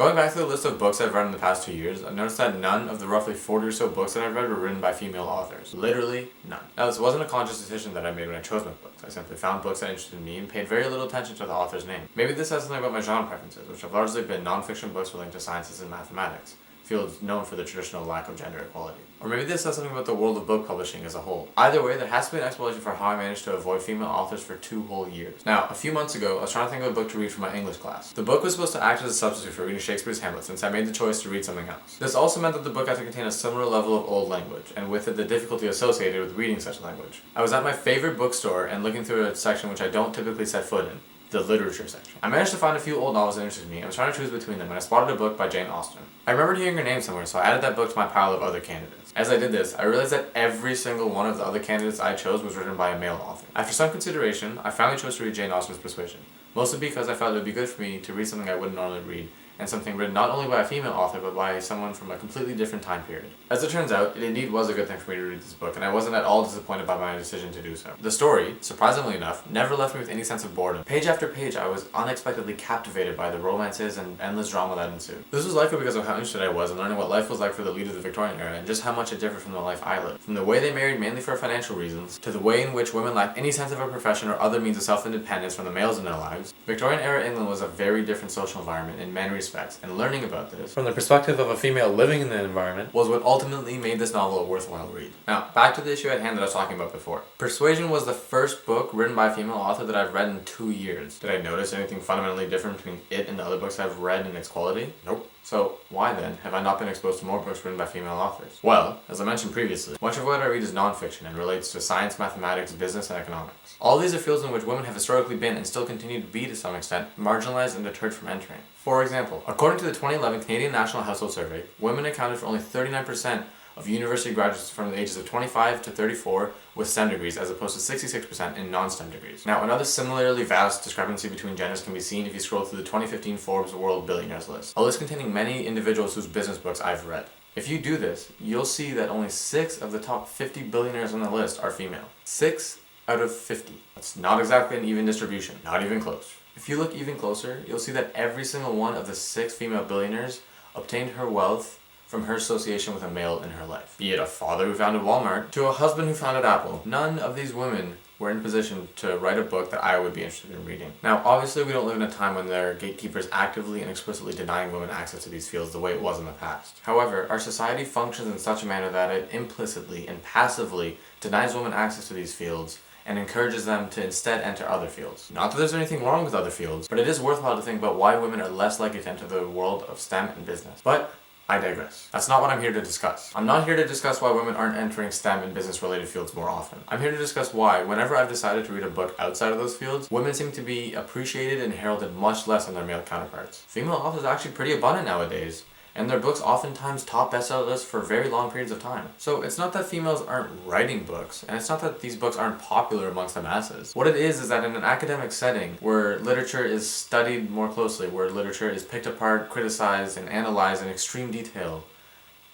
Going back to the list of books I've read in the past 2 years, I've noticed that none of the roughly 40 or so books that I've read were written by female authors. Literally none. Now, this wasn't a conscious decision that I made when I chose my books. I simply found books that interested me and paid very little attention to the author's name. Maybe this has something about my genre preferences, which have largely been non-fiction books relating to sciences and mathematics, fields known for the traditional lack of gender equality. Or maybe this says something about the world of book publishing as a whole. Either way, there has to be an explanation for how I managed to avoid female authors for 2 whole years. Now, a few months ago, I was trying to think of a book to read for my English class. The book was supposed to act as a substitute for reading Shakespeare's Hamlet, since I made the choice to read something else. This also meant that the book had to contain a similar level of old language, and with it the difficulty associated with reading such language. I was at my favorite bookstore and looking through a section which I don't typically set foot in, the literature section. I managed to find a few old novels that interested me and was trying to choose between them when I spotted a book by Jane Austen. I remembered hearing her name somewhere, so I added that book to my pile of other candidates. As I did this, I realized that every single one of the other candidates I chose was written by a male author. After some consideration, I finally chose to read Jane Austen's Persuasion, mostly because I felt it would be good for me to read something I wouldn't normally read, and something written not only by a female author, but by someone from a completely different time period. As it turns out, it indeed was a good thing for me to read this book, and I wasn't at all disappointed by my decision to do so. The story, surprisingly enough, never left me with any sense of boredom. Page after page, I was unexpectedly captivated by the romances and endless drama that ensued. This was likely because of how interested I was in learning what life was like for the lead of the Victorian era, and just how much it differed from the life I lived. From the way they married mainly for financial reasons, to the way in which women lacked any sense of a profession or other means of self-independence from the males in their lives, Victorian era England was a very different social environment in many respects, and learning about this from the perspective of a female living in the environment was what ultimately made this novel a worthwhile read. Now, back to the issue at hand that I was talking about before. Persuasion was the first book written by a female author that I've read in 2 years. Did I notice anything fundamentally different between it and the other books I've read in its quality? Nope. So, why then have I not been exposed to more books written by female authors? Well, as I mentioned previously, much of what I read is non-fiction and relates to science, mathematics, business, and economics. All these are fields in which women have historically been, and still continue to be to some extent, marginalized and deterred from entering. For example, according to the 2011 Canadian National Household Survey, women accounted for only 39% of university graduates from the ages of 25 to 34 with STEM degrees, as opposed to 66% in non-STEM degrees. Now, another similarly vast discrepancy between genders can be seen if you scroll through the 2015 Forbes World Billionaires list, a list containing many individuals whose business books I've read. If you do this, you'll see that only 6 of the top 50 billionaires on the list are female. 6 out of 50. That's not exactly an even distribution, not even close. If you look even closer, you'll see that every single one of the 6 female billionaires obtained her wealth from her association with a male in her life. Be it a father who founded Walmart, to a husband who founded Apple. None of these women were in a position to write a book that I would be interested in reading. Now, obviously we don't live in a time when there are gatekeepers actively and explicitly denying women access to these fields the way it was in the past. However, our society functions in such a manner that it implicitly and passively denies women access to these fields and encourages them to instead enter other fields. Not that there's anything wrong with other fields, but it is worthwhile to think about why women are less likely to enter the world of STEM and business. But I digress. That's not what I'm here to discuss. I'm not here to discuss why women aren't entering STEM and business-related fields more often. I'm here to discuss why, whenever I've decided to read a book outside of those fields, women seem to be appreciated and heralded much less than their male counterparts. Female authors are actually pretty abundant nowadays, and their books oftentimes top bestseller lists for very long periods of time. So it's not that females aren't writing books, and it's not that these books aren't popular amongst the masses. What it is that in an academic setting, where literature is studied more closely, where literature is picked apart, criticized, and analyzed in extreme detail,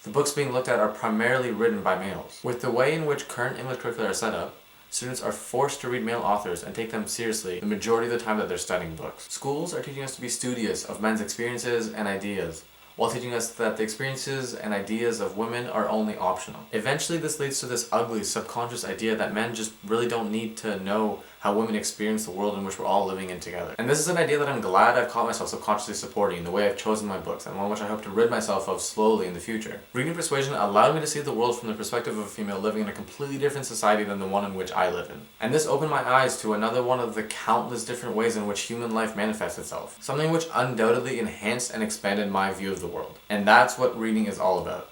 the books being looked at are primarily written by males. With the way in which current English curricula are set up, students are forced to read male authors and take them seriously the majority of the time that they're studying books. Schools are teaching us to be studious of men's experiences and ideas, while teaching us that the experiences and ideas of women are only optional. Eventually this leads to this ugly subconscious idea that men just really don't need to know how women experience the world in which we're all living in together. And this is an idea that I'm glad I've caught myself subconsciously supporting in the way I've chosen my books, and one which I hope to rid myself of slowly in the future. Reading Persuasion allowed me to see the world from the perspective of a female living in a completely different society than the one in which I live in. And this opened my eyes to another one of the countless different ways in which human life manifests itself. Something which undoubtedly enhanced and expanded my view of the world. And that's what reading is all about.